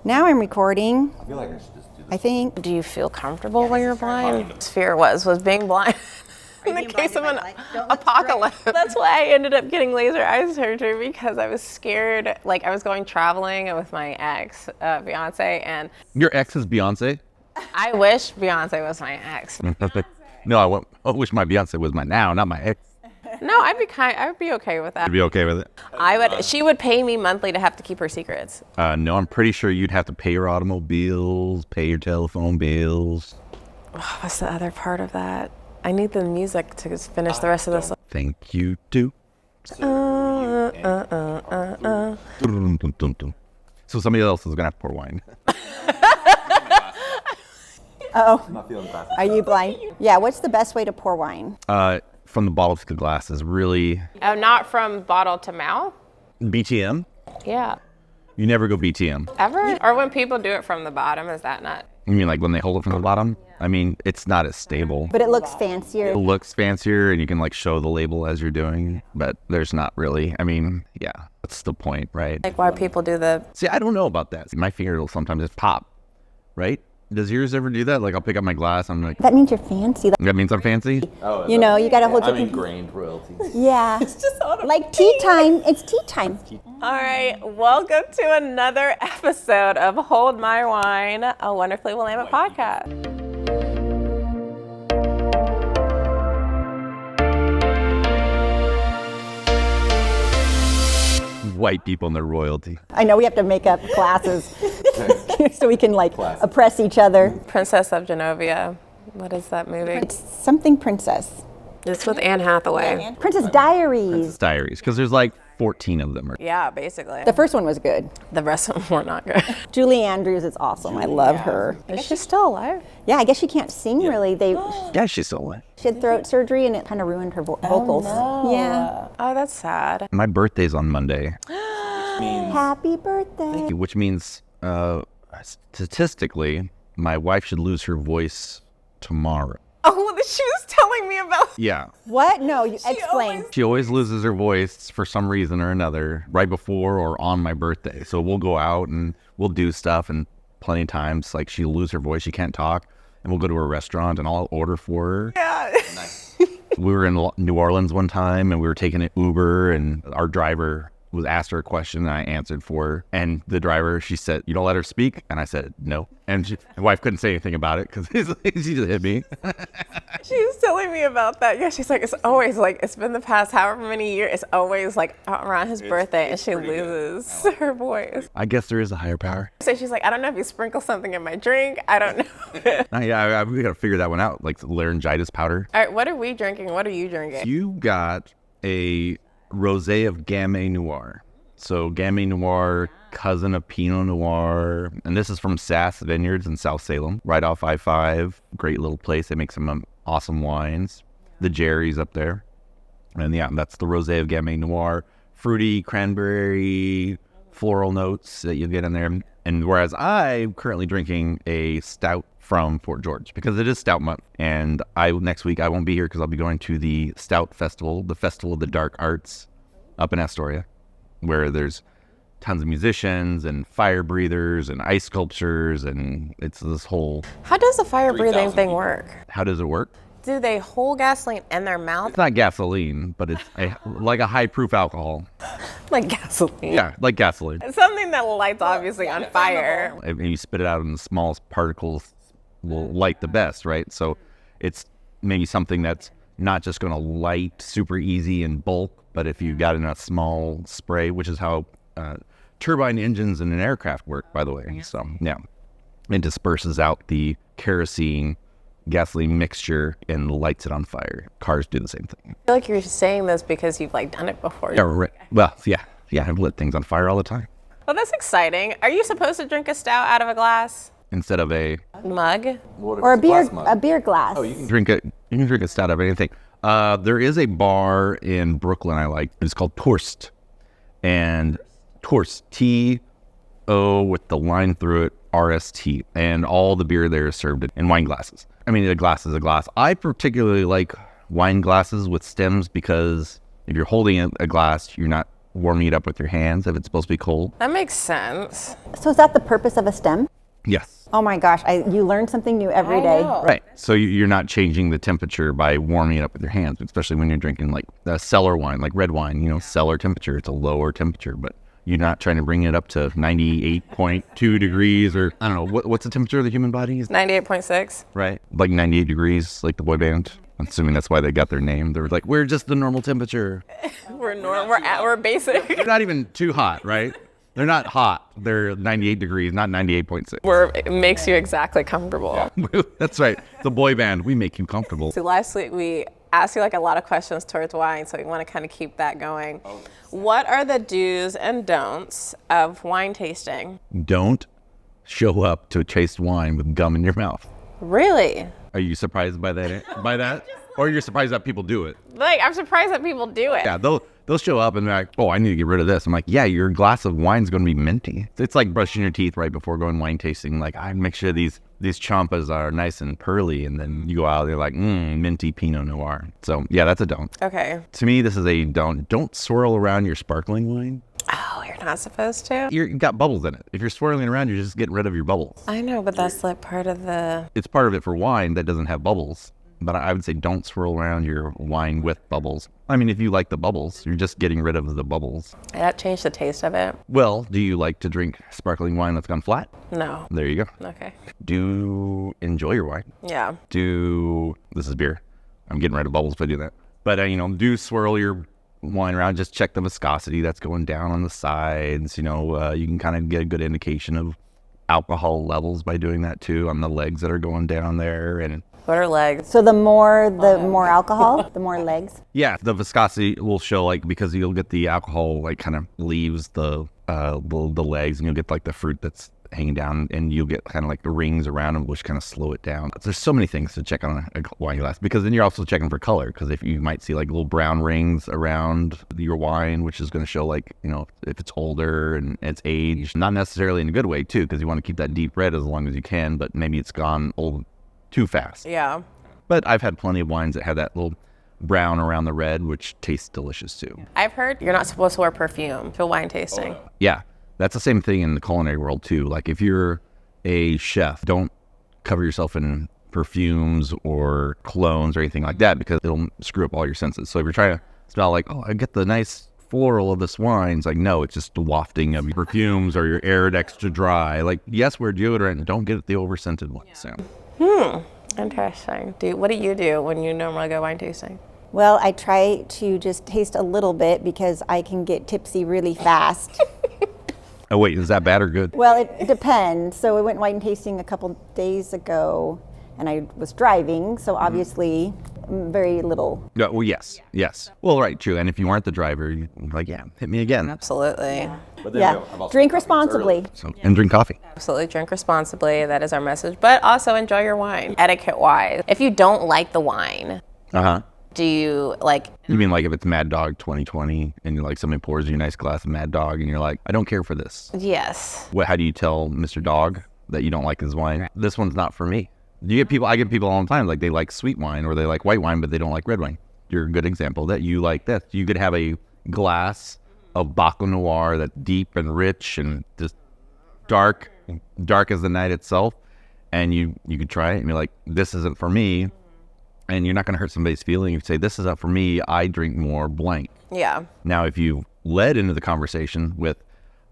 Now I'm recording. I feel like I should just do this. I think. Do you feel comfortable when you're blind? His fear was being blind. In the case of an apocalypse. That's why I ended up getting laser eye surgery, because I was scared. Like, I was going traveling with my ex, Beyonce, and... Your ex is Beyonce? I wish Beyonce was my ex. No, I wish my Beyonce was my now, not my ex. No, I would be okay with that. You'd be okay with it? She would pay me monthly to have to keep her secrets. No, I'm pretty sure you'd have to pay your automobiles, pay your telephone bills. Oh, what's the other part of that? I need the music to finish the rest of this. Thank you, too. So somebody else is going to have to pour wine. Oh, are you blind? Yeah, what's the best way to pour wine? From the bottle to the glass is really... Oh, not from bottle to mouth? BTM? Yeah. You never go BTM. Ever? Or when people do it from the bottom, is that not? You mean like when they hold it from the bottom? I mean, it's not as stable. But it looks fancier. It looks fancier, and you can like show the label as you're doing, but there's not really. I mean, yeah, that's the point, right? Like why people do the... See, I don't know about that. My finger will sometimes just pop, right? Does yours ever do that? Like I'll pick up my glass, I'm like... That means you're fancy. That means I'm fancy? Oh, you know, you gotta hold your... I'm ingrained royalty. Yeah. It's just like tea time. It's tea time. All right, welcome to another episode of Hold My Wine, a Wonderfully Willamette podcast. White people and their royalty. I know we have to make up classes so we can like oppress each other. Princess of Genovia. What is that movie? It's something princess. It's with Anne Hathaway. Princess Diaries. Princess Diaries, because there's like 14 of them. Yeah, basically. The first one was good. The rest of them were not good. Julie Andrews is awesome. I love her. Is she still alive? Yeah, I guess she can't sing really. Yeah, she's still alive. She had throat surgery and it kind of ruined her vocals. No. Yeah. Oh, that's sad. My birthday's on Monday. Happy birthday. Which means statistically, my wife should lose her voice tomorrow. Oh, she was telling me about... Yeah. What? No, you explain. She always loses her voice for some reason or another right before or on my birthday. So we'll go out and we'll do stuff, and plenty of times like she'll lose her voice, she can't talk, and we'll go to a restaurant and I'll order for her. Yeah. We were in New Orleans one time and we were taking an Uber, and our driver was asked her a question and I answered for her. And the driver, she said, "You don't let her speak?" And I said, "No." And my wife couldn't say anything about it because she just hit me. She was telling me about that. Yeah, she's like, it's always like, it's been the past however many years, it's always like around his birthday and she loses her voice. I guess there is a higher power. So she's like, I don't know if you sprinkle something in my drink. I don't know. Yeah, we got to figure that one out, like laryngitis powder. All right, what are we drinking? What are you drinking? You got a rosé of Gamay Noir. So Gamay Noir, cousin of Pinot Noir, and this is from Sass Vineyards in South Salem, right off I-5. Great little place. They make some awesome wines. The Jerry's up there, and yeah, that's the rosé of Gamay Noir. Fruity, cranberry, floral notes that you get in there. And whereas I'm currently drinking a stout from Fort George because it is Stout Month, and next week I won't be here because I'll be going to the Stout Festival, the Festival of the Dark Arts, up in Astoria, where there's tons of musicians and fire breathers and ice sculptures, and it's this whole... How does the fire breathing thing work? How does it work? Do they hold gasoline in their mouth? It's not gasoline, but it's like a high-proof alcohol. Like gasoline? Yeah, like gasoline. It's something that lights obviously on fire. And you spit it out in the smallest particles will light the best, right? So it's maybe something that's not just going to light super easy in bulk, but if you got in a small spray, which is how turbine engines in an aircraft work, by the way. So, yeah. It disperses out the kerosene gasoline mixture and lights it on fire. Cars do the same thing. I feel like you're saying this because you've like done it before. Yeah, right. Well, yeah, I've lit things on fire all the time. Well, that's exciting. Are you supposed to drink a stout out of a glass? Instead of a mug? Or a beer glass. Oh, you can drink a stout out of anything. There is a bar in Brooklyn I like. It's called Torst. And Torst, T-O with the line through it, R-S-T. And all the beer there is served in wine glasses. I mean, a glass is a glass. I particularly like wine glasses with stems because if you're holding a glass, you're not warming it up with your hands if it's supposed to be cold. That makes sense. So is that the purpose of a stem? Yes. Oh my gosh, you learn something new every day. Right. So you're not changing the temperature by warming it up with your hands, especially when you're drinking like cellar wine, like red wine, cellar temperature. It's a lower temperature, but you're not trying to bring it up to 98.2 degrees or I don't know. What's the temperature of the human body? 98.6. Right. Like 98 degrees, like the boy band. I'm assuming that's why they got their name. They were like, we're just the normal temperature. We're basic. They're not even too hot, right? They're not hot. They're 98 degrees, not 98.6. It makes you exactly comfortable. That's right. The boy band, we make you comfortable. So last week we asked you like a lot of questions towards wine, so we want to kind of keep that going. What are the do's and don'ts of wine tasting? Don't show up to taste wine with gum in your mouth. Really? Are you surprised by that? Or you're surprised that people do it? Like, I'm surprised that people do it. Yeah, they'll show up and they're like, oh, I need to get rid of this. I'm like, yeah, your glass of wine's going to be minty. It's like brushing your teeth right before going wine tasting. Like, I make sure these champas are nice and pearly, and then you go out, they're like, minty Pinot Noir. So, yeah, that's a don't. Okay. To me, this is a don't. Don't swirl around your sparkling wine. Oh, you're not supposed to? You've got bubbles in it. If you're swirling around, you're just getting rid of your bubbles. I know, but that's like part of the... It's part of it for wine that doesn't have bubbles. But I would say don't swirl around your wine with bubbles. I mean, if you like the bubbles, you're just getting rid of the bubbles. That changed the taste of it. Well, do you like to drink sparkling wine that's gone flat? No. There you go. Okay. Do enjoy your wine. Yeah. This is beer. I'm getting rid of bubbles if I do that. But, do swirl your wine around. Just check the viscosity that's going down on the sides. You can kind of get a good indication of alcohol levels by doing that too on the legs that are going down there. And what are legs? So the more alcohol, the more legs. Yeah, the viscosity will show because you'll get the alcohol kind of leaves the legs, and you'll get the fruit that's hanging down, and you'll get kind of the rings around them, which kind of slow it down. There's so many things to check on a wine glass, because then you're also checking for color, because if you might see little brown rings around your wine, which is going to show if it's older and it's aged, not necessarily in a good way too, because you want to keep that deep red as long as you can, but maybe it's gone old too fast. Yeah. But I've had plenty of wines that have that little brown around the red, which tastes delicious too. I've heard you're not supposed to wear perfume to wine tasting. Yeah, that's the same thing in the culinary world too. If you're a chef, don't cover yourself in perfumes or colognes or anything like that, because it'll screw up all your senses. So if you're trying to smell I get the nice floral of this wine, it's no, it's just the wafting of your perfumes or your air extra dry. Yes, wear deodorant, don't get the over scented one. So. Interesting. What do you do when you normally go wine tasting? Well, I try to just taste a little bit because I can get tipsy really fast. Oh wait, is that bad or good? Well, it depends. So I went wine tasting a couple days ago, and I was driving, so obviously very little. Yeah, well, yes. Well, right, true. And if you aren't the driver, you're hit me again. Absolutely. Yeah, drink responsibly. And drink coffee. Absolutely, drink responsibly. That is our message. But also enjoy your wine. Etiquette-wise, if you don't like the wine, do you You mean if it's Mad Dog 2020 and somebody pours you a nice glass of Mad Dog and you're like, I don't care for this. Yes. How do you tell Mr. Dog that you don't like his wine? This one's not for me. I get people all the time, they like sweet wine or they like white wine, but they don't like red wine. You're a good example that you like this. You could have a glass of Baco Noir that's deep and rich and just dark as the night itself, and you could try it and you're like, this isn't for me, and you're not going to hurt somebody's feeling. You say, this isn't for me, I drink more blank. Yeah. Now, if you led into the conversation with,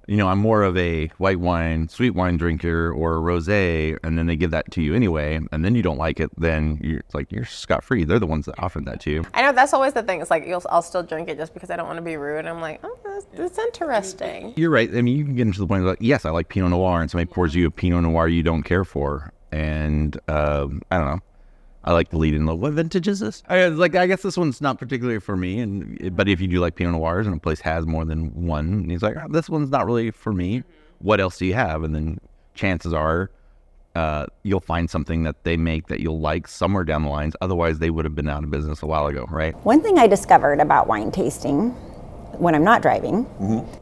I'm more of a white wine, sweet wine drinker or a rosé, and then they give that to you anyway, and then you don't like it, then you're scot-free. They're the ones that offered that to you. I know, that's always the thing. It's I'll still drink it just because I don't want to be rude. I'm like, oh, that's interesting. You're right. I mean, you can get into the point of yes, I like Pinot Noir, and somebody pours you a Pinot Noir you don't care for, and I don't know. I like to lead in what vintage is this? I guess this one's not particularly for me, but if you do like Pinot Noirs and a place has more than one, and he's like, this one's not really for me. What else do you have? And then chances are you'll find something that they make that you'll like somewhere down the lines. Otherwise, they would have been out of business a while ago, right? One thing I discovered about wine tasting when I'm not driving,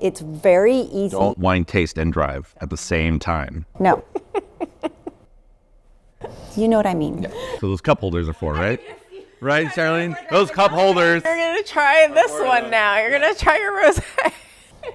it's very easy. Don't wine taste and drive at the same time. No. You know what I mean. Yeah. So those cup holders are for, right? Right, Charlene? Those cup holders. You're going to try this one now. You're going to try your rosé.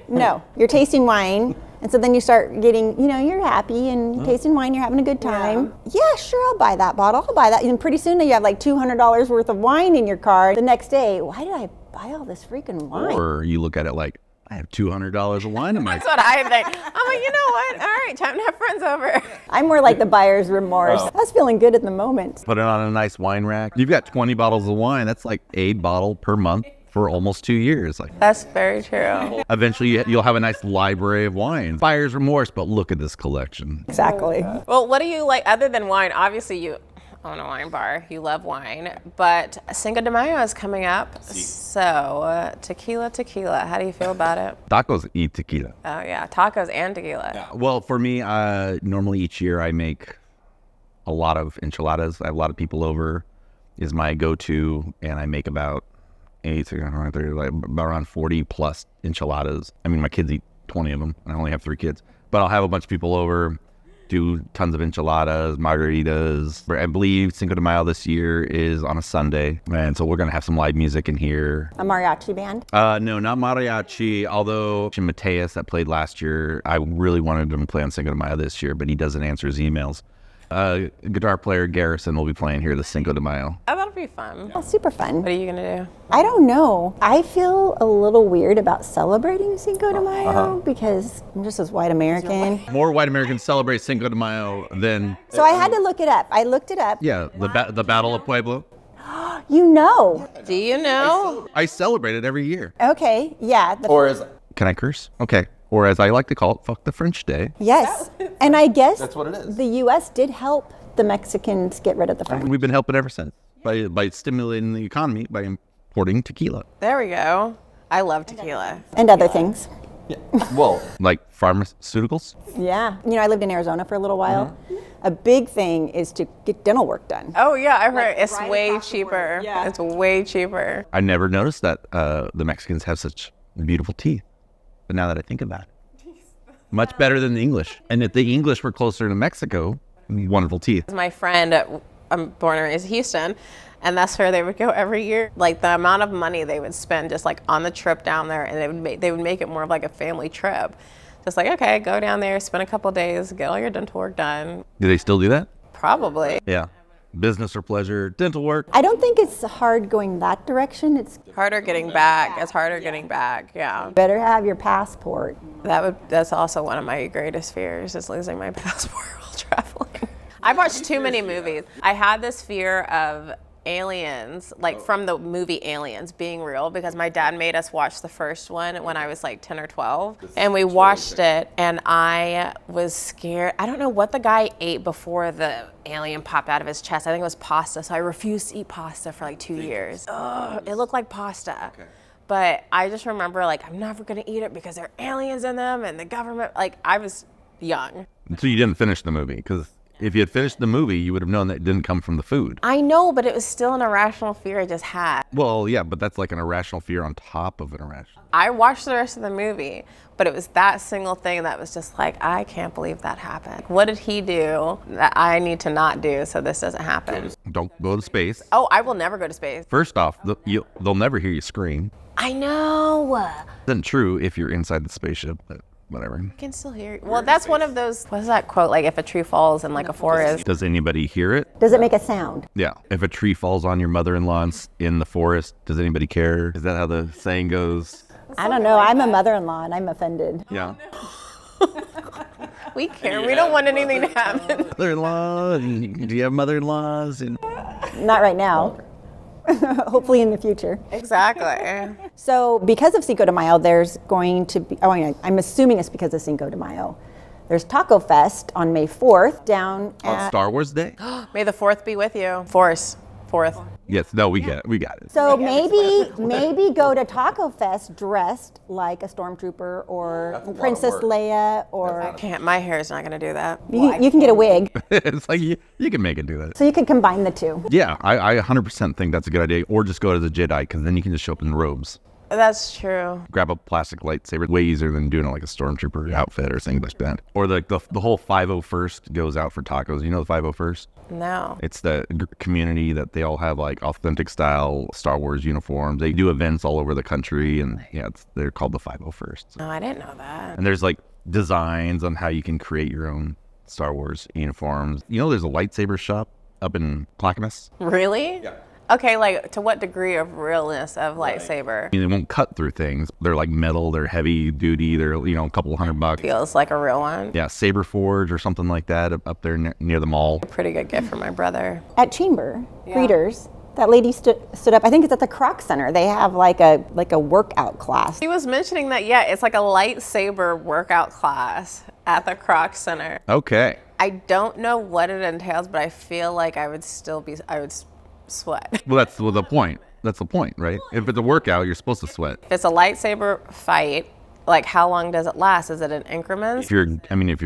No, you're tasting wine. And so then you start getting, you're happy and tasting wine, you're having a good time. Yeah, sure, I'll buy that bottle. I'll buy that. And pretty soon you have like $200 worth of wine in your car. The next day, why did I buy all this freaking wine? Or you look at it like, I have $200 of wine in my... That's what I think. I'm like, you know what? All right, time to have friends over. I'm more like the buyer's remorse. I was feeling good at the moment. Put it on a nice wine rack. You've got 20 bottles of wine. That's like a bottle per month for almost 2 years. Like, that's very true. eventually you'll have a nice library of wine. Buyer's remorse, but look at this collection. Exactly. Well, what do you like other than wine? Obviously, you own a wine bar. You love wine. But Cinco de Mayo is coming up. So, tequila. How do you feel about it? Tacos eat tequila. Oh, yeah. Tacos and tequila. Yeah. Well, for me, normally each year I make a lot of enchiladas. I have a lot of people over is my go-to, and I make about around 40 plus enchiladas. I mean, my kids eat 20 of them, and I only have 3 kids. But I'll have a bunch of people over, do tons of enchiladas, margaritas. I believe Cinco de Mayo this year is on a Sunday, and so we're going to have some live music in here. A mariachi band? No, not mariachi, although Mateus that played last year, I really wanted him to play on Cinco de Mayo this year, but he doesn't answer his emails. Guitar player Garrison will be playing here this Cinco de Mayo. Oh, that'll be fun. Oh, super fun. What are you going to do? I don't know. I feel a little weird about celebrating Cinco de Mayo because I'm just as white American. More white Americans celebrate Cinco de Mayo than... So I had to look it up. I looked it up. Yeah, the Battle of Pueblo. You know. Do you know? I celebrate it every year. Okay, yeah. Can I curse? Okay. Or as I like to call it, fuck the French Day. Yes. And I guess that's what it is. The U.S. did help the Mexicans get rid of the French. And we've been helping ever since by stimulating the economy by importing tequila. There we go. I love tequila. And other things. Yeah. Well, like pharmaceuticals? Yeah. I lived in Arizona for a little while. A big thing is to get dental work done. Oh, yeah, I've heard it's way cheaper. Yeah. It's way cheaper. I never noticed that the Mexicans have such beautiful teeth. But now that I think about it, much better than the English. And if the English were closer to Mexico, wonderful teeth. My friend, I'm born and raised in Houston, and that's where they would go every year. Like the amount of money they would spend just like on the trip down there, and they would make it more of like a family trip. Just like, okay, go down there, spend a couple days, get all your dental work done. Do they still do that? Probably. Yeah. Business or pleasure, dental work. I don't think it's hard going that direction. It's harder getting back. It's harder getting back. Yeah. Better have your passport. That's also one of my greatest fears is losing my passport while traveling. I watched too many movies. I had this fear of aliens, like from the movie Aliens being real, because my dad made us watch the first one when I was like 10 or 12, and we watched it, and I was scared. I don't know what the guy ate before the alien popped out of his chest. I think it was pasta, so I refused to eat pasta for like 2 years. Ugh, it looked like pasta. Okay. But I just remember like, I'm never gonna eat it because there are aliens in them and the government, like I was young. So you didn't finish the movie, because if you had finished the movie, you would have known that it didn't come from the food. I know, but it was still an irrational fear I just had. Well, yeah, but that's like an irrational fear on top of an irrational. I watched the rest of the movie, but it was that single thing that was just like, I can't believe that happened. What did he do that I need to not do so this doesn't happen? Don't go to space. Oh, I will never go to space. First off, they'll never hear you scream. I know. Isn't true if you're inside the spaceship, but whatever. I can still hear you. Well, that's one of those, what's that quote? Like if a tree falls in like a forest. Does anybody hear it? Does it make a sound? Yeah. If a tree falls on your mother-in-law in the forest, does anybody care? Is that how the saying goes? I don't know. I'm a mother-in-law and I'm offended. Yeah. We care. We don't want anything to happen. Mother-in-law? Do you have mother-in-laws? Not right now. Hopefully in the future. Exactly. So because of Cinco de Mayo, there's going to be, I'm assuming it's because of Cinco de Mayo. There's Taco Fest on May 4th down On at... Star Wars Day? May the 4th be with you. Fourth. Yes, no, we get it. We got it. So maybe go to Taco Fest dressed like a stormtrooper or Princess Leia or... I can't. My hair is not going to do that. You can get a wig. It's like you can make it do that. So you could combine the two. Yeah, I 100% think that's a good idea. Or just go to the Jedi, because then you can just show up in robes. That's true. Grab a plastic lightsaber, way easier than doing it like a stormtrooper outfit or things like that. Or the whole 501st goes out for tacos. You know the 501st? No. It's the community that they all have like authentic style Star Wars uniforms. They do events all over the country, and yeah, they're called the 501st. Oh, I didn't know that. And there's like designs on how you can create your own Star Wars uniforms. You know, there's a lightsaber shop up in Clackamas. Really? Yeah. Okay, like to what degree of realness of lightsaber? I mean, they won't cut through things. They're like metal, they're heavy duty, they're, a couple $100. Feels like a real one. Yeah, Saber Forge or something like that up there near the mall. A pretty good gift for my brother. At Chamber, Greeters, that lady stood up. I think it's at the Croc Center. They have like a workout class. He was mentioning that, yeah, it's like a lightsaber workout class at the Croc Center. Okay. I don't know what it entails, but I feel like I would sweat. Well, that's the point. That's the point, right? If it's a workout, you're supposed to sweat. If it's a lightsaber fight, like how long does it last? Is it in increments? If you're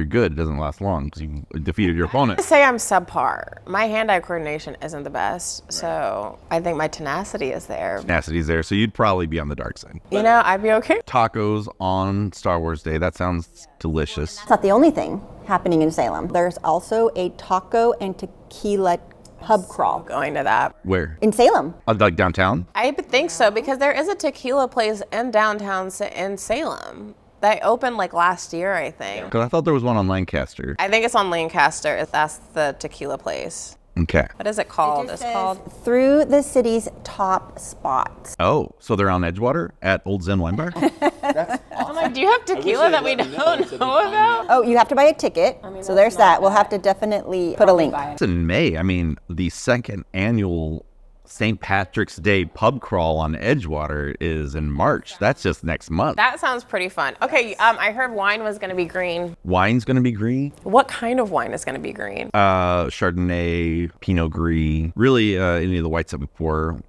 good, it doesn't last long because you defeated your opponent. I say I'm subpar. My hand-eye coordination isn't the best, so I think my tenacity is there. Tenacity's there, so you'd probably be on the dark side. You know, I'd be okay. Tacos on Star Wars Day. That sounds delicious. It's not the only thing happening in Salem. There's also a taco and tequila pub crawl. Going to that. Where? In Salem. Like downtown? I would think so, because there is a tequila place in downtown in Salem. They opened like last year, I think. Because I thought there was one on Lancaster. I think it's on Lancaster. That's the tequila place. Okay. What is it called? It's called Through the city's top spots. Oh, so they're on Edgewater at Old Zen Wine Bar? I'm like, do you have tequila that we don't know about? Oh, you have to buy a ticket. So there's that. We'll have to definitely put a link. It's in May. I mean, the second annual St. Patrick's Day pub crawl on Edgewater is in March. That's just next month. That sounds pretty fun. Okay, I heard wine was going to be green. Wine's going to be green. What kind of wine is going to be green? Chardonnay, Pinot Gris. Really, any of the whites that we pour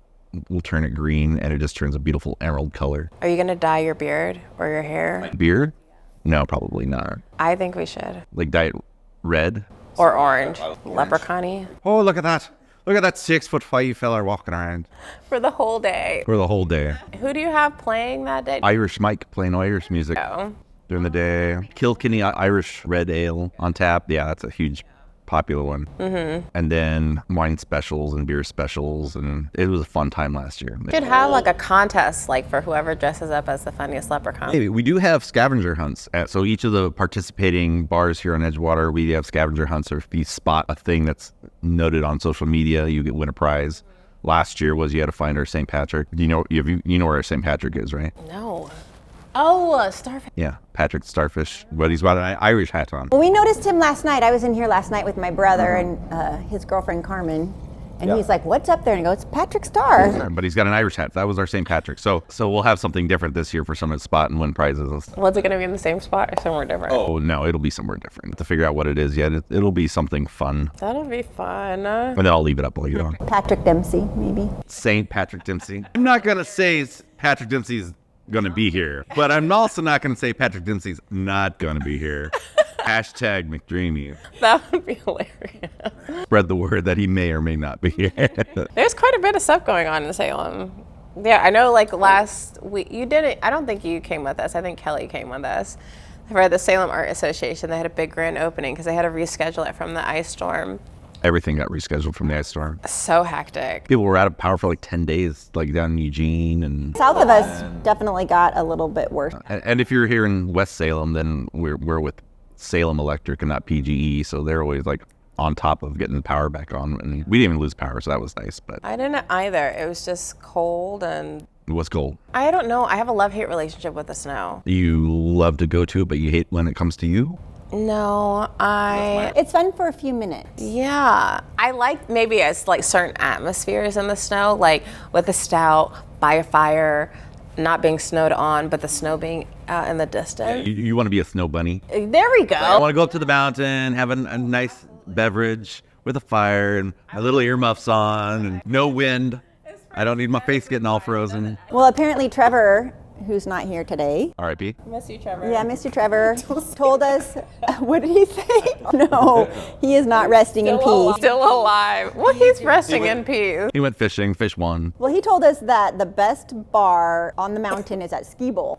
will turn it green, and it just turns a beautiful emerald color. Are you going to dye your beard or your hair? Beard? No, probably not. I think we should. Like dye it red? Or orange. Leprechaun-y. Oh, look at that. Look at that 6'5" fella walking around. For the whole day. For the whole day. Who do you have playing that day? Irish Mike playing Irish music during the day. Kilkenny Irish Red Ale on tap. Yeah, that's a huge popular one. Mm-hmm. And then wine specials and beer specials, and it was a fun time last year. We should have like a contest, like for whoever dresses up as the funniest leprechaun. Maybe. We do have scavenger hunts. So each of the participating bars here on Edgewater, we have scavenger hunts. Or if you spot a thing that's noted on social media, you win a prize. Last year was you had to find our St. Patrick. You know where our St. Patrick is, right? No. Oh, starfish. Yeah, Patrick Starfish, but he's got an Irish hat on. Well, we noticed him last night. I was in here last night with my brother and his girlfriend Carmen. And he's like, what's up there? And I go, it's Patrick Star. But he's got an Irish hat. That was our St. Patrick. So we'll have something different this year for someone to spot and win prizes. Was it going to be in the same spot or somewhere different? Oh, no, it'll be somewhere different. To figure out what it is yet, it'll be something fun. That'll be fun. And then I'll leave it up while you're on. Patrick Dempsey, maybe. St. Patrick Dempsey. I'm not going to say Patrick Dempsey's going to be here, but I'm also not going to say Patrick Dempsey's not going to be here. Hashtag McDreamy. That would be hilarious. Spread the word that he may or may not be here. There's quite a bit of stuff going on in Salem. Yeah, I know like last week, you didn't, I don't think you came with us. I think Kelly came with us. For the Salem Art Association, they had a big grand opening because they had to reschedule it from the ice storm. Everything got rescheduled from the ice storm. So hectic. People were out of power for like 10 days, like down in Eugene. And South of us definitely got a little bit worse. And if you're here in West Salem, then we're with Salem Electric and not PGE, so they're always like on top of getting the power back on. And we didn't even lose power, so that was nice. But I didn't either. It was just cold and... It was cold. I don't know. I have a love-hate relationship with the snow. You love to go to it, but you hate when it comes to you? No, It's fun for a few minutes. Yeah. I like maybe as like certain atmospheres in the snow, like with the stout, by a fire, not being snowed on, but the snow being out in the distance. You want to be a snow bunny? There we go. I want to go up to the mountain, have a nice beverage with a fire and my little earmuffs on and no wind. I don't need my face getting all frozen. Well, apparently Trevor who's not here today. R.I.P. Miss you, Trevor. Yeah, Mr. Trevor told us, what did he say? No, he is not resting in peace. Still alive. Well, he's resting in peace. He went fishing, fish won. Well, he told us that the best bar on the mountain is at Ski Bowl.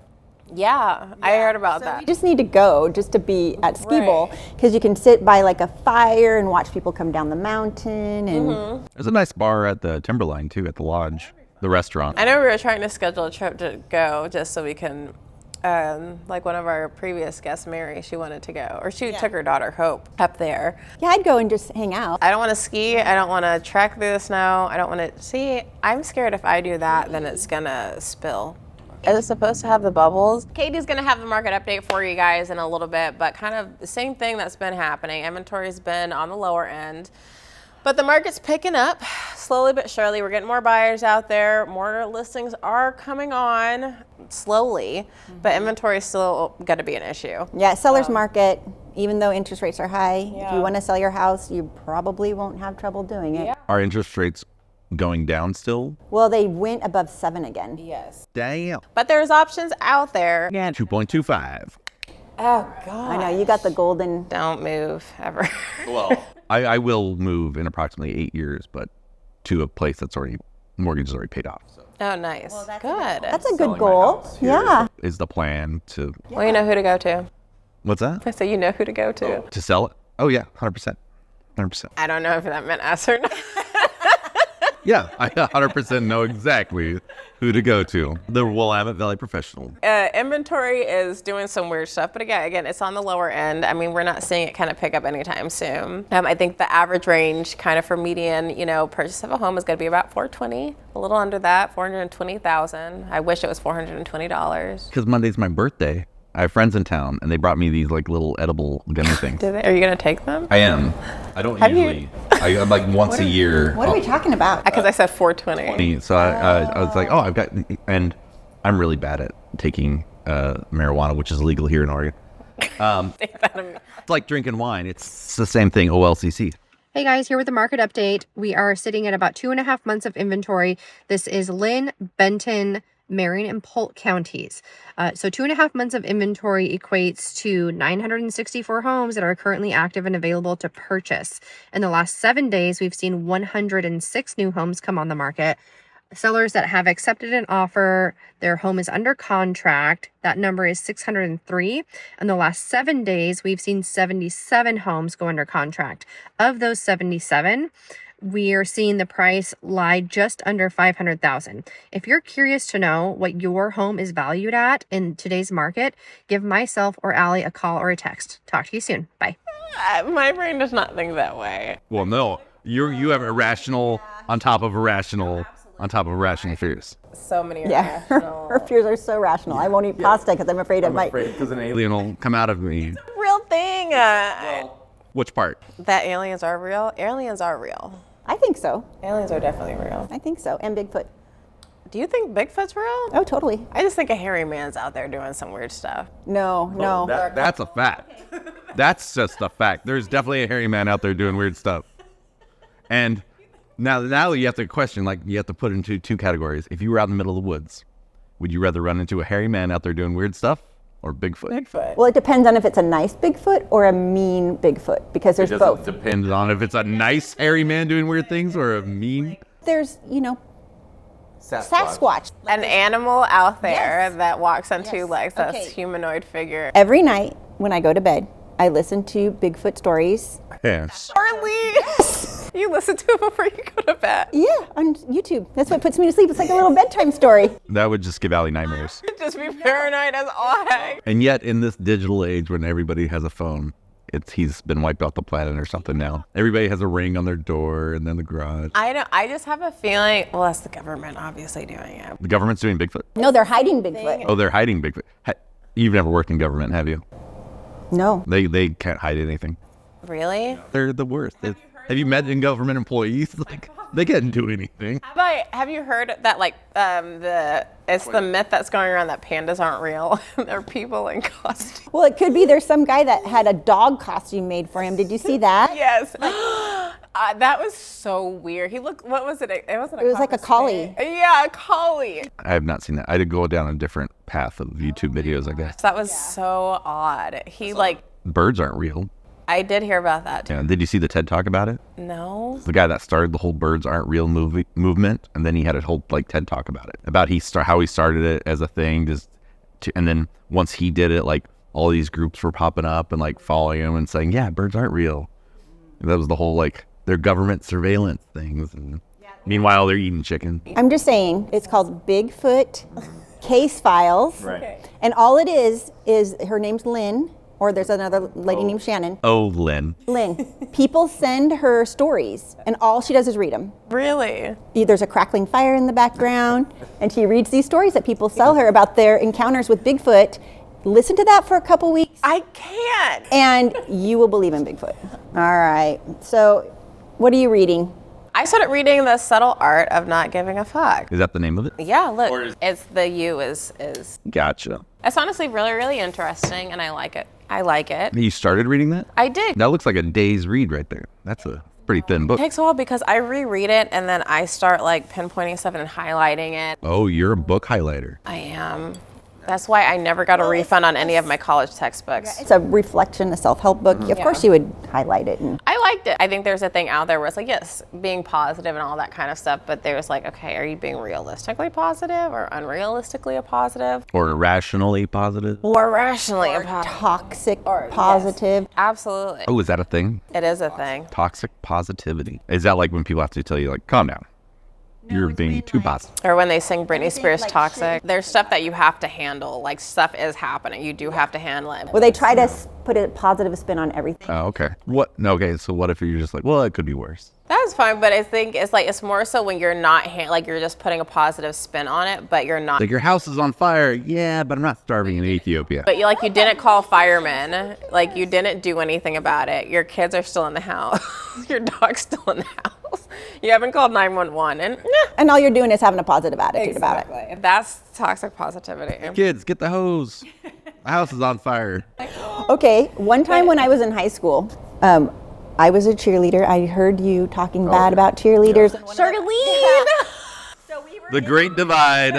Yeah, I heard about So that. you just need to go just to be at Ski Bowl Right. because you can sit by like a fire and watch people come down the mountain. And There's a nice bar at the Timberline too, at the lodge, the restaurant. I know we were trying to schedule a trip to go just so we can, like one of our previous guests, Mary, she wanted to go. Or she took her daughter, Hope, up there. yeah, I'd go and just hang out. I don't want to ski. I don't want to trek through the snow. I don't want to, see, I'm scared if I do that, then it's going to spill. Is it supposed to have the bubbles? Katie's going to have the market update for you guys in a little bit, but kind of the same thing that's been happening. Inventory's been on the lower end, but the market's picking up slowly but surely. We're getting more buyers out there. More listings are coming on slowly, but inventory is still going to be an issue. Yeah, seller's market, even though interest rates are high, if Yeah. you want to sell your house, you probably won't have trouble doing it. Are interest rates going down still? Well, they went above 7 again. Yes. Damn. But there's options out there. Yeah, 2.25. Oh, God. I know, you got the golden. Don't move ever. Well, I will move in approximately 8 years, but to a place that's already, mortgage is already paid off. So Oh, nice. Good. That's a good goal. Yeah. is the plan to, Well, you know who to go to. what's that? I say you know who to go to. To sell it? Oh yeah, 100%. 100%. I don't know if that meant us or not. Yeah, I 100% know exactly who to go to. The Willamette Valley Professional. Inventory is doing some weird stuff, but again, it's on the lower end. I mean, we're not seeing it kind of pick up anytime soon. I think the average range kind of for median, purchase of a home is going to be about $420, a little under that, $420,000. I wish it was $420. Because Monday's my birthday. I have friends in town, and they brought me these like little edible gummy things. Are you going to take them? I am. I don't usually. I'm like once a year. What are we talking about? Because I said 420. So I was like, oh, I've got, and I'm really bad at taking marijuana, which is illegal here in Oregon. It's like drinking wine. It's the same thing, OLCC. Hey guys, here with the market update. We are sitting at about 2.5 months of inventory. This is Lynn, Benton, Marion, and Polk counties. So 2.5 months of inventory equates to 964 homes that are currently active and available to purchase. In the last 7 days, we've seen 106 new homes come on the market. Sellers that have accepted an offer, their home is under contract. That number is 603. In the last 7 days, we've seen 77 homes go under contract. Of those 77, we are seeing the price lie just under $500,000. If you're curious to know what your home is valued at in today's market, give myself or Allie a call or a text. Talk to you soon. Bye. My brain does not think that way. Well, no, you have irrational on top of irrational on top of irrational fears. So many Yeah, irrational. her fears are so rational. I won't eat pasta because I'm afraid it might. because an alien will come out of me. Real thing. Which part? That aliens are real? Aliens are real. I think so. Aliens are definitely real. I think so. And Bigfoot. Do you think Bigfoot's real? Oh, totally. I just think a hairy man's out there doing some weird stuff. No. That's a fact. That's just a fact. There's definitely a hairy man out there doing weird stuff. And now you have to question, like, you have to put it into two categories. If you were out in the middle of the woods, would you rather run into a hairy man out there doing weird stuff or Bigfoot? Bigfoot. Well, it depends on if it's a nice Bigfoot or a mean Bigfoot because there's both. Depends on if it's a nice hairy man doing weird things or a mean. There's, Sasquatch. An animal out there Yes. that walks on two Yes. legs, that's Okay. humanoid figure. Every night when I go to bed, I listen to Bigfoot stories. Yeah. Charlie! You listen to it before you go to bed. Yeah, on YouTube. That's what puts me to sleep. It's like a little bedtime story. That would just give Allie nightmares. Just be paranoid as all heck. And yet, in this digital age when everybody has a phone, he's been wiped off the planet or something now. Everybody has a ring on their door and then the garage. I just have a feeling, well, that's the government obviously doing it. The government's doing Bigfoot? No, they're hiding Bigfoot. Oh, they're hiding Bigfoot. You've never worked in government, have you? No. They can't hide anything. Really? They're the worst. Have you met government employees? Like, they can't do anything. Have you heard that, like, it's the myth that's going around that pandas aren't real? They're people in costume. Well, it could be there's some guy that had a dog costume made for him. Did you see that? Yes. That was so weird. He looked, what was it? It wasn't a It was like a collie. Yeah, a collie. I have not seen that. I did go down a different path of YouTube videos, I guess. That was so odd. He Birds aren't real. I did hear about that too. Yeah. Did you see the TED Talk about it? No. The guy that started the whole birds aren't real movement, and then he had a whole like TED Talk about it, about how he started it as a thing, and then once he did it, like all these groups were popping up and like following him and saying, yeah, birds aren't real. And that was the whole like their government surveillance things, and meanwhile they're eating chicken. I'm just saying, it's called Bigfoot Case Files. Right. And all it is her name's Lynn, or there's another lady named Shannon. Oh, Lynn. Lynn. People send her stories, and all she does is read them. Really? There's a crackling fire in the background, and she reads these stories that people sell her about their encounters with Bigfoot. Listen to that for a couple weeks. I can't. And you will believe in Bigfoot. All right. So, what are you reading? I started reading The Subtle Art of Not Giving a Fuck. Is that the name of it? Yeah, look, it's the U is. Gotcha. It's honestly really, really interesting, and I like it. You started reading that? I did. That looks like a day's read right there. That's a pretty thin book. It takes a while because I reread it, and then I start like pinpointing stuff and highlighting it. Oh, you're a book highlighter. I am. That's why I never got a refund on any of my college textbooks. It's a reflection, a self-help book. Of course you would highlight it. I liked it. I think there's a thing out there where it's like, yes, being positive and all that kind of stuff, but there's like, okay, are you being realistically positive or unrealistically positive? Or irrationally positive. Or rationally positive. Toxic positive. Yes, absolutely. Oh, is that a thing? It is a thing. Toxic positivity. Is that like when people have to tell you, like, calm down? You're being too positive. Or when they sing Britney Spears Toxic. There's stuff that you have to handle. Like, stuff is happening. You do have to handle it. Well, they try to put a positive spin on everything. Oh, okay. What? No, okay, so what if you're just like, well, it could be worse? That's fine, but I think it's more so when you're not, like you're just putting a positive spin on it, but you're not. Like, your house is on fire. Yeah, but I'm not starving in Ethiopia. But you didn't call firemen. Like, you didn't do anything about it. Your kids are still in the house. Your dog's still in the house. You haven't called 911. And all you're doing is having a positive attitude about it. That's toxic positivity. Kids, get the hose. The house is on fire. Okay, one time when I was in high school, I was a cheerleader. I heard you talking bad about cheerleaders. Charlene! The Great Divide.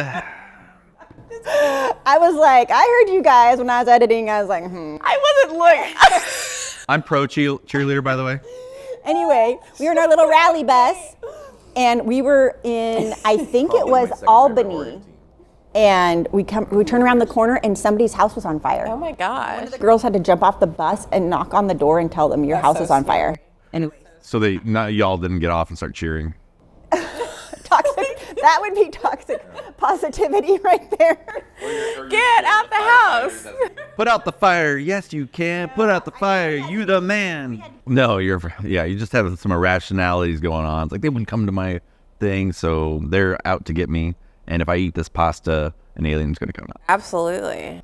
I was like, I heard you guys when I was editing. I was like, I wasn't looking. I'm pro cheerleader, by the way. Anyway, we were in our little rally bus, and we were in, I think it was Albany. And we turn around the corner, and somebody's house was on fire. Oh my gosh. The girls had to jump off the bus and knock on the door and tell them your house is on fire. And So y'all didn't get off and start cheering. toxic, that would be toxic positivity right there. Get out the house. Put out the fire. Yes, you can. Put out the fire. You the man. No, you just have some irrationalities going on. It's like they wouldn't come to my thing, so they're out to get me. And if I eat this pasta, an alien's going to come out. Absolutely.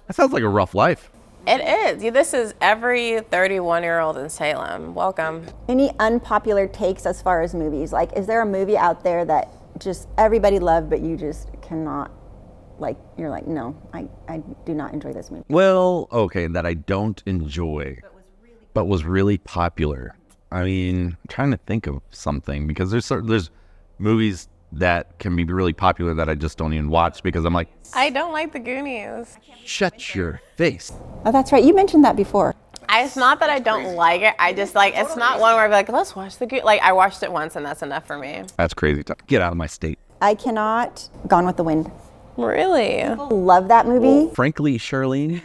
That sounds like a rough life. It is. This is every 31-year-old in Salem. Welcome. Any unpopular takes as far as movies? Like, is there a movie out there that just everybody loved, but you just cannot, like, you're like, no, I do not enjoy this movie? Well, okay, that I don't enjoy, but was really popular. I mean, I'm trying to think of something, because there's movies that can be really popular that I just don't even watch because I'm like, I don't like the Goonies. Shut your face. Oh, that's right. You mentioned that before. It's not that I don't like it. I just it's not one where I'd be like, let's watch the Goonies. Like, I watched it once and that's enough for me. That's crazy. Get out of my state. I cannot. Gone with the Wind. Really? Love that movie. Frankly, Charlene,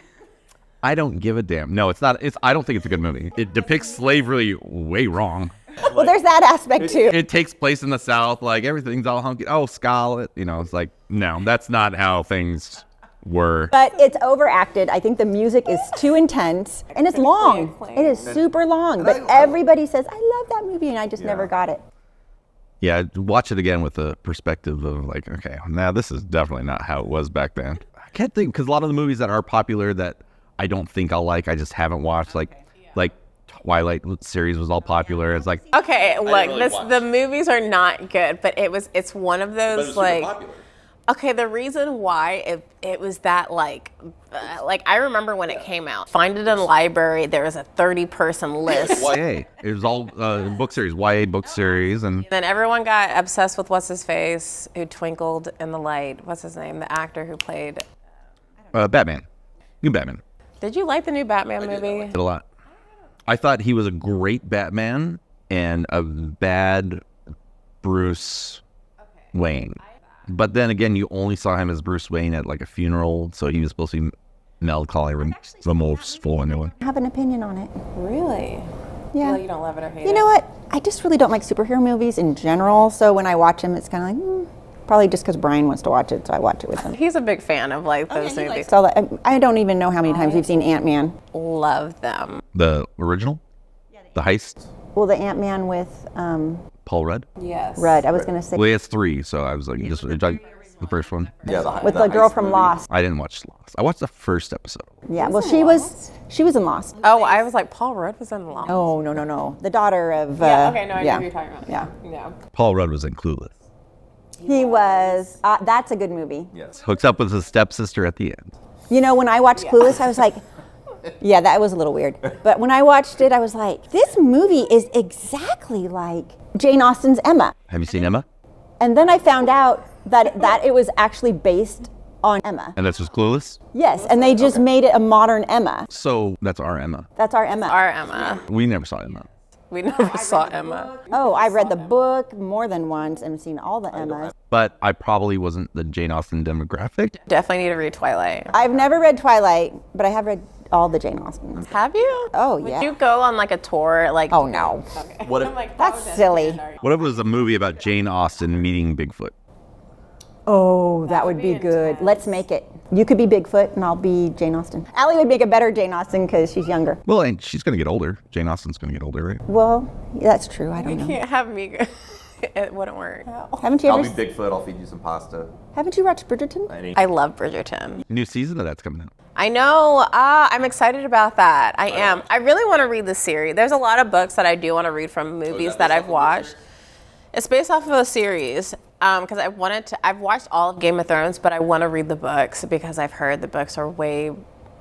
I don't give a damn. No, it's not. I don't think it's a good movie. It depicts slavery way wrong. Well, there's that aspect too. It takes place in the South, like everything's all hunky. Oh, Scarlet, it's like, no, that's not how things were. But it's overacted. I think the music is too intense, and it's long. It is super long, but everybody says, I love that movie, and I just never got it. Yeah, watch it again with the perspective of like, okay, now this is definitely not how it was back then. I can't think, because a lot of the movies that are popular that I don't think I'll like, I just haven't watched, like Twilight series was all popular. It's like, okay, look, the movies are not good, but it's one of those like, Okay, the reason why it was that like I remember when it came out. Find it in the library. There was a 30-person list. YA. It was all book series, YA book series, and Then everyone got obsessed with what's his face who twinkled in the light. What's his name? The actor who played. Batman. New Batman. Did you like the new Batman movie? Did a lot. I thought he was a great Batman and a bad Bruce Wayne. But then again, you only saw him as Bruce Wayne at like a funeral, so he was supposed to be melancholy, remorseful, and everyone. I have an opinion on it. Really? Yeah. Well, you don't love it or hate it. You know what? I just really don't like superhero movies in general. So when I watch them, it's kind of like, probably just because Brian wants to watch it, so I watch it with him. He's a big fan of like those movies. So I don't even know how many times we've seen Ant-Man. Love them. The original? The heist? Well, the Ant-Man with Paul Rudd? Yes. Rudd. I was going to say Well, he has 3, so I was like, just the first one. Yeah, with the girl from Lost. I didn't watch Lost. I watched the first episode. Yeah. Well, she was in Lost. Oh, I was like, Paul Rudd was in Lost. Oh no. The daughter of. Yeah, okay, no, I know who you're talking about. Yeah. Yeah. Paul Rudd was in Clueless. He was. That's a good movie. Yes. Hooks up with his stepsister at the end. You know, when I watched Clueless, I was like, yeah, that was a little weird. But when I watched it, I was like, this movie is exactly like Jane Austen's Emma. Have you seen Emma? And then I found out that it was actually based on Emma. And that's just Clueless? Yes, and they just made it a modern Emma. So that's our Emma. That's our Emma. Our Emma. We never saw Emma. We never saw Emma. Oh, I've read the book more than once and seen all the Emmas. But I probably wasn't the Jane Austen demographic. Definitely need to read Twilight. I've never read Twilight, but I have read all the Jane Austens. Have you? Oh, Would yeah. you go on like a tour? Like. Oh, no. Okay. What if- I'm like, That's silly. What if it was a movie about Jane Austen meeting Bigfoot? Oh, that would be good. intense. Let's make it. You could be Bigfoot and I'll be Jane Austen. Allie would make a better Jane Austen because she's younger. Well, and she's going to get older. Jane Austen's going to get older, right? Well, that's true. I don't know. Can't have me. It wouldn't work. Haven't you I'll ever? be Bigfoot. I'll feed you some pasta. Haven't you watched Bridgerton? I love Bridgerton. New season of that's coming out. I know. I'm excited about that. I am. I really want to read the series. There's a lot of books that I do want to read from movies that I've watched. It's based off of a series because I've watched all of Game of Thrones, but I want to read the books because I've heard the books are way.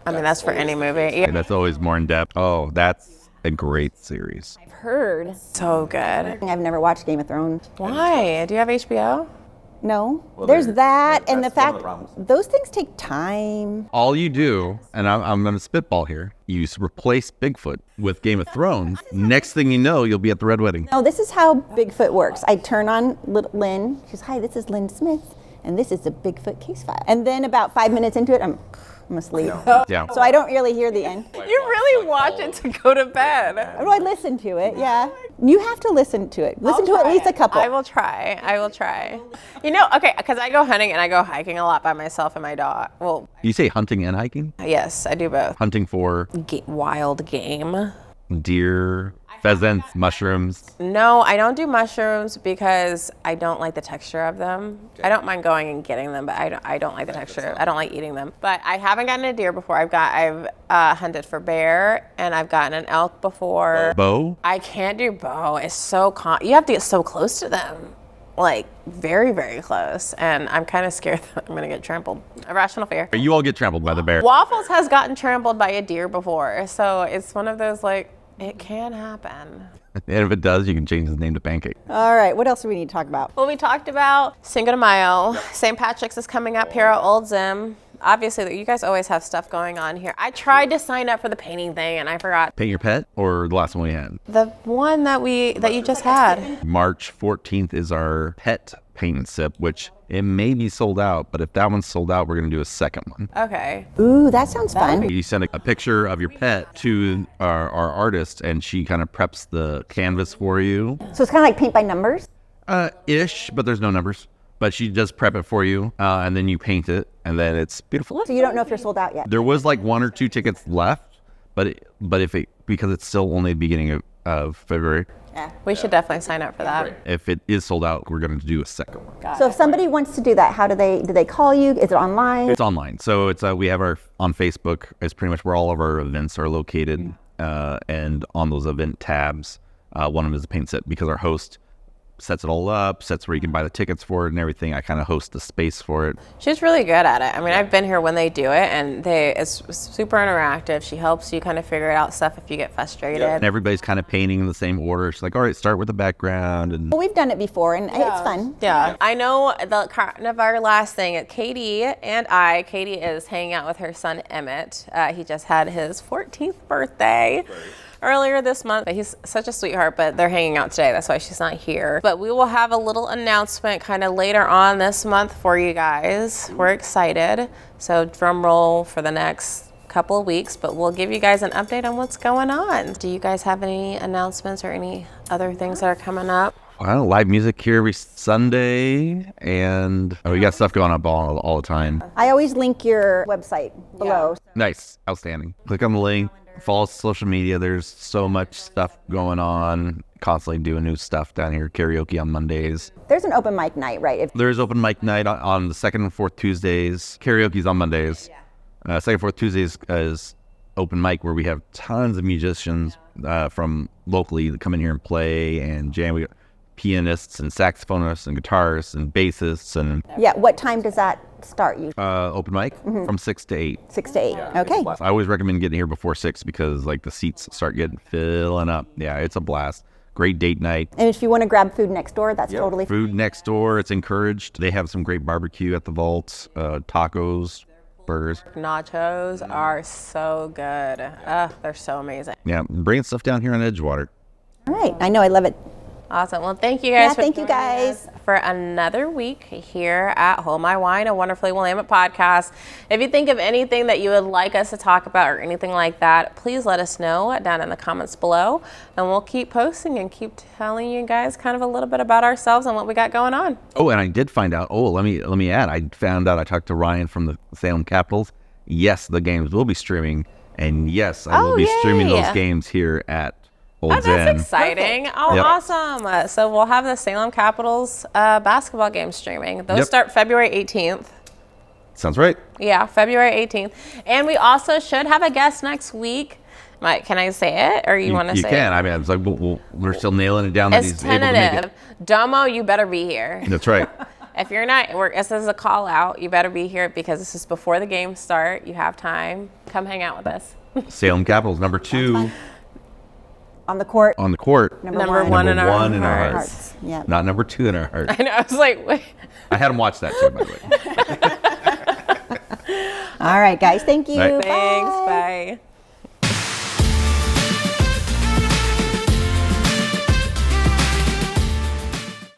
I mean, that's for any movie. Yeah. That's always more in depth. Oh, that's a great series. I've heard. So good. I've never watched Game of Thrones. Why? Do you have HBO? No. Well, There's there- that, and the that's one of fact the problems. those things take time. All you do, and I'm going to spitball here, you replace Bigfoot with Game of Thrones. Next thing you know, you'll be at the Red Wedding. No, this is how Bigfoot works. I turn on Lynn. She's, hi, this is Lynn Smith, and this is the Bigfoot case file. And then about 5 minutes into it, I'm asleep. Yeah. So I don't really hear the end. You really watch it to go to bed. Oh, I listen to it, yeah. You have to listen to it. Listen to at least a couple. I will try. I will try. You know, okay, because I go hunting and I go hiking a lot by myself and my dog. Well, You say hunting and hiking? yes, I do both. Hunting for Wild game. deer, pheasants, mushrooms. No, I don't do mushrooms because I don't like the texture of them. I don't mind going and getting them, but I don't like the texture. I don't like eating them. But I haven't gotten a deer before. I've hunted for bear and I've gotten an elk before. Bow? I can't do bow. It's so you have to get so close to them. Like very, very close. And I'm kind of scared that I'm gonna get trampled. Irrational fear. You all get trampled by the bear. Waffles has gotten trampled by a deer before. So it's one of those like, it can happen. And if it does, you can change his name to Pancake. All right, what else do we need to talk about? Well, we talked about Cinco de Mayo. St. Patrick's is coming up here at Old Zim. Obviously, you guys always have stuff going on here. I tried to sign up for the painting thing and I forgot. Paint your pet or the last one we had? The one that you just had. March 14th is our pet paint and sip, which it may be sold out, but if that one's sold out, we're going to do a second one. Okay. Ooh, that sounds fun. You send a picture of your pet to our artist, and she kind of preps the canvas for you. So it's kind of like paint by numbers? Ish, but there's no numbers. But she does prep it for you, and then you paint it, and then it's beautiful. So you don't know if you're sold out yet? There was like 1 or 2 tickets left, but because it's still only the beginning of February, We should definitely sign up for that. if it is sold out, we're going to do a second one. So if somebody wants to do that, how do they call you? Is it online? It's online, so it's we have our on Facebook. It's pretty much where all of our events are located, and on those event tabs, one of them is a paint set because our host sets it all up, sets where you can buy the tickets for it and everything. I kind of host the space for it. She's really good at it. I mean, I've been here when they do it, and it's super interactive. She helps you kind of figure out stuff if you get frustrated. And everybody's kind of painting in the same order. She's like, all right, start with the background. And Well, we've done it before, and it's fun. Yeah. I know kind of our last thing, Katie is hanging out with her son, Emmett. He just had his 14th birthday. Earlier this month. He's such a sweetheart, but they're hanging out today. That's why she's not here. But we will have a little announcement kind of later on this month for you guys. We're excited. So drum roll for the next couple of weeks, but we'll give you guys an update on what's going on. Do you guys have any announcements or any other things that are coming up? Well, live music here every Sunday, and we got stuff going up all the time. I always link your website below. Nice. Outstanding. Click on the link. Follow social media. There's so much stuff going on. Constantly doing new stuff down here. Karaoke on Mondays. There's an open mic night, right? There's open mic night on the second and fourth Tuesdays. Karaoke's on Mondays. Second and fourth Tuesdays is open mic where we have tons of musicians from locally that come in here and play and jam. We got pianists and saxophonists and guitarists and bassists and What time does that start? You open mic from 6 to 8. 6 to 8. Okay. I always recommend getting here before 6 because like the seats start filling up. Yeah, it's a blast. Great date night. And if you want to grab food next door, that's totally Food next door, it's encouraged. They have some great barbecue at the vault, tacos, burgers. Nachos are so good. They're so amazing. Yeah, bringing stuff down here on Edgewater. All right. I know. I love it. Awesome. Well, thank you guys. Thank you guys for another week here at Hold My Wine, a Wonderfully Willamette podcast. If you think of anything that you would like us to talk about or anything like that, please let us know down in the comments below, and we'll keep posting and keep telling you guys kind of a little bit about ourselves and what we got going on. Oh, and I did find out. Oh, let me add. I found out. I talked to Ryan from the Salem Capitals. Yes, the games will be streaming, and yes, I will be streaming those games here at. That's exciting. Perfect. Oh, awesome. So we'll have the Salem Capitals basketball game streaming. Those start February 18th. Sounds right. Yeah, February 18th. And we also should have a guest next week. Mike, can I say it, or you want to say it? You can. I mean, it's like we're still nailing it down. It's tentative. Domo, you better be here. That's right. If you're not, this is a call out. You better be here because this is before the games start. You have time. Come hang out with us. Salem Capitals, number 2. On the court. On the court. Number one in our hearts. Yeah. Not number 2 in our hearts. I know. I was like, wait. I had them watch that too, by the way. All right, guys. Thank you. Right. Thanks. Bye. Bye.